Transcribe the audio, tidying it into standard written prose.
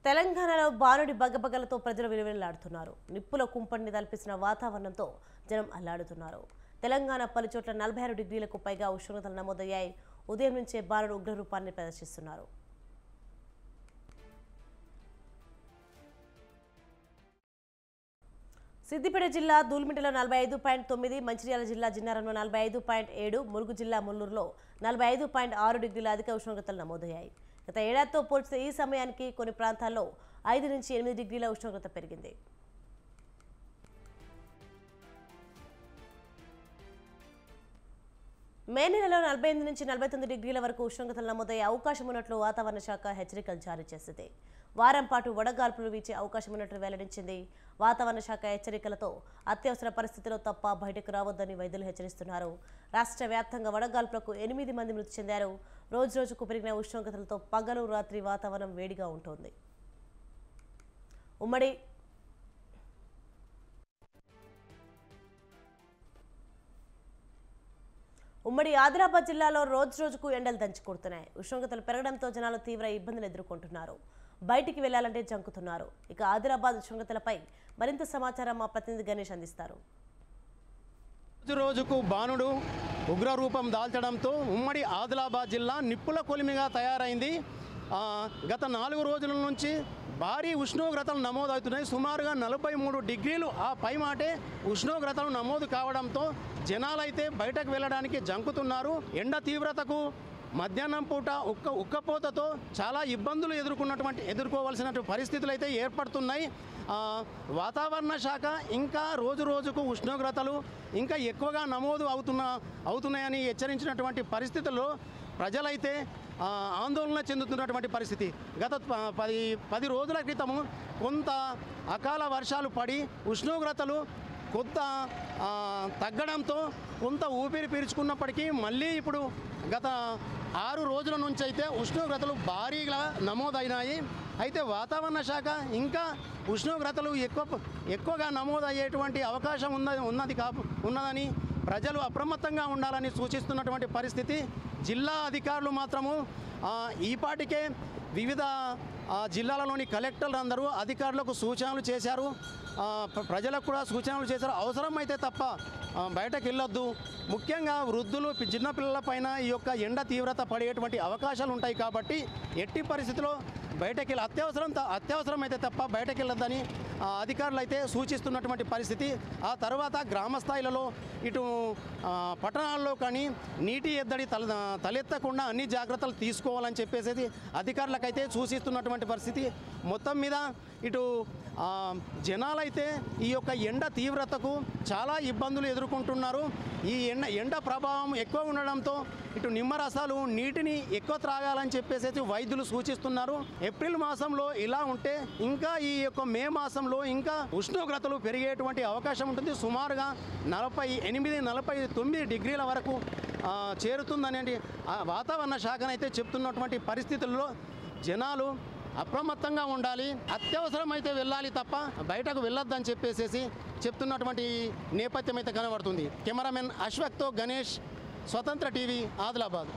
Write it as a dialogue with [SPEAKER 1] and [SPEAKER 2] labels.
[SPEAKER 1] తెలంగాణలో బాణుడి బగబగలతో ప్రజలు విలువెల్లాడుతున్నారు. నిప్పుల కుంపడిని తలపిసిన వాతావరణంతో జనం అల్లాడుతున్నారు. తెలంగాణ పలుచోట్ల 46 డిగ్రీలకు పైగా ఉష్ణోగ్రతలు నమోదయ్యాయి. ఉదయం నుంచే బాణుడు ఉగ్రరూపాన్ని ప్రదర్శిస్తున్నారు. సిద్దిపేట జిల్లా దూల్మిటలో 45.9, మంచిర్యాల జిల్లా జిన్నారంలో 45.7, ములుగు జిల్లా ముల్లూరులో 45.6 డిగ్రీల అధిక ఉష్ణోగ్రతలు నమోదయ్యాయి. గత ఏడాదితో పోల్చితే ఈ సమయానికి కొన్ని ప్రాంతాల్లో 5 నుంచి 8 డిగ్రీల ఉష్ణోగ్రత పెరిగింది. మే నెలలో 48 నుంచి 49 డిగ్రీల వరకు ఉష్ణోగ్రతలు నమోదయ్యే అవకాశం ఉన్నట్లు వాతావరణ శాఖ హెచ్చరికలు జారీ చేసింది. వారం పాటు వడగాల్పులు వీచే అవకాశం ఉన్నట్లు వెల్లడించింది. వాతావరణ శాఖ హెచ్చరికలతో అత్యవసర పరిస్థితిలో తప్ప బయటకు రావద్దని వైద్యులు హెచ్చరిస్తున్నారు. రాష్ట్ర వ్యాప్తంగా వడగాల్పులకు 8 మంది మృతి చెందారు. రోజుకు పెరిగిన ఉష్ణోగ్రతలతో పగలు రాత్రి వాతావరణం వేడిగా ఉంటుంది. ఉమ్మడి ఆదిలాబాద్ జిల్లాలో రోజుకు ఎండలు దంచుకొడుతున్నాయి. ఉష్ణోగ్రతలు పెరగడంతో జనాలు తీవ్ర ఇబ్బందులు ఎదుర్కొంటున్నారు. బయటికి వెళ్లాలంటే జంకుతున్నారు. ఇక ఆదిలాబాద్ ఉష్ణోగ్రతలపై మరింత సమాచారం మా ప్రతినిధి గణేష్ అందిస్తారు.
[SPEAKER 2] రోజుకు బాణుడు ఉగ్రరూపం దాల్చడంతో ఉమ్మడి ఆదిలాబాద్ జిల్లా నిప్పుల కొలిమిగా తయారైంది. గత 4 రోజుల నుంచి భారీ ఉష్ణోగ్రతలు నమోదవుతున్నాయి. సుమారుగా 43 డిగ్రీలు ఆ పై మాటే ఉష్ణోగ్రతలు నమోదు కావడంతో జనాలైతే బయటకు వెళ్ళడానికి జంకుతున్నారు. ఎండ తీవ్రతకు మధ్యాహ్నం పూట ఉక్కపోతతో చాలా ఇబ్బందులు ఎదుర్కోవాల్సిన పరిస్థితులు అయితే ఏర్పడుతున్నాయి. వాతావరణ శాఖ ఇంకా రోజుకు ఉష్ణోగ్రతలు ఇంకా ఎక్కువగా నమోదు అవుతున్నాయని హెచ్చరించినటువంటి పరిస్థితుల్లో ప్రజలైతే ఆందోళన చెందుతున్నటువంటి పరిస్థితి. గత 10 రోజుల క్రితము కొంత అకాల వర్షాలు పడి ఉష్ణోగ్రతలు కొంత తగ్గడంతో కొంత ఊపిరి పీల్చుకున్నప్పటికీ మళ్ళీ ఇప్పుడు గత 6 రోజుల నుంచి అయితే ఉష్ణోగ్రతలు భారీగా నమోదైనాయి. అయితే వాతావరణ శాఖ ఇంకా ఉష్ణోగ్రతలు ఎక్కువగా నమోదయ్యేటువంటి అవకాశం ఉన్నదని ప్రజలు అప్రమత్తంగా ఉండాలని సూచిస్తున్నటువంటి పరిస్థితి. జిల్లా అధికారులు మాత్రము ఈపాటికే వివిధ జిల్లాలలోని కలెక్టర్లు అందరూ అధికారులకు సూచనలు చేశారు. ప్రజలకు కూడా సూచనలు చేశారు. అవసరమైతే తప్ప బయటకు వెళ్ళొద్దు. ముఖ్యంగా వృద్ధులు, చిన్నపిల్లలపైన ఈ యొక్క ఎండ తీవ్రత పడేటువంటి అవకాశాలు ఉంటాయి కాబట్టి ఎట్టి పరిస్థితిలో బయటకు వెళ్ళి అత్యవసరమైతే తప్ప బయటకు వెళ్ళొద్దని అధికారులు అయితే సూచిస్తున్నటువంటి పరిస్థితి. ఆ తర్వాత గ్రామ స్థాయిలలో ఇటు పట్టణాల్లో కానీ నీటి ఎద్దడి తలెత్తకుండా అన్ని జాగ్రత్తలు తీసుకోవాలని చెప్పేసి అధికారులకైతే సూచిస్తున్నటువంటి పరిస్థితి. మొత్తం మీద ఇటు జనాలైతే ఈ యొక్క ఎండ తీవ్రతకు చాలా ఇబ్బందులు ఎదుర్కొంటున్నారు. ఈ ఎండ ప్రభావం ఎక్కువ ఉండడంతో ఇటు నిమ్మరసాలు, నీటిని ఎక్కువ త్రాగాలని చెప్పేసి వైద్యులు సూచిస్తున్నారు. ఏప్రిల్ మాసంలో ఇలా ఉంటే ఇంకా ఈ యొక్క మే మాసంలో ఇంకా ఉష్ణోగ్రతలు పెరిగేటువంటి అవకాశం ఉంటుంది. సుమారుగా 48-49 డిగ్రీల వరకు చేరుతుందనేది వాతావరణ శాఖనైతే చెప్తున్నటువంటి పరిస్థితుల్లో జనాలు అప్రమత్తంగా ఉండాలి. అత్యవసరమైతే వెళ్ళాలి తప్ప బయటకు వెళ్ళొద్దని చెప్పేసి చెప్తున్నటువంటి నేపథ్యం అయితే కనబడుతుంది. కెమెరామెన్ అశ్వక్తో గణేష్, స్వతంత్ర టీవీ, ఆదిలాబాద్.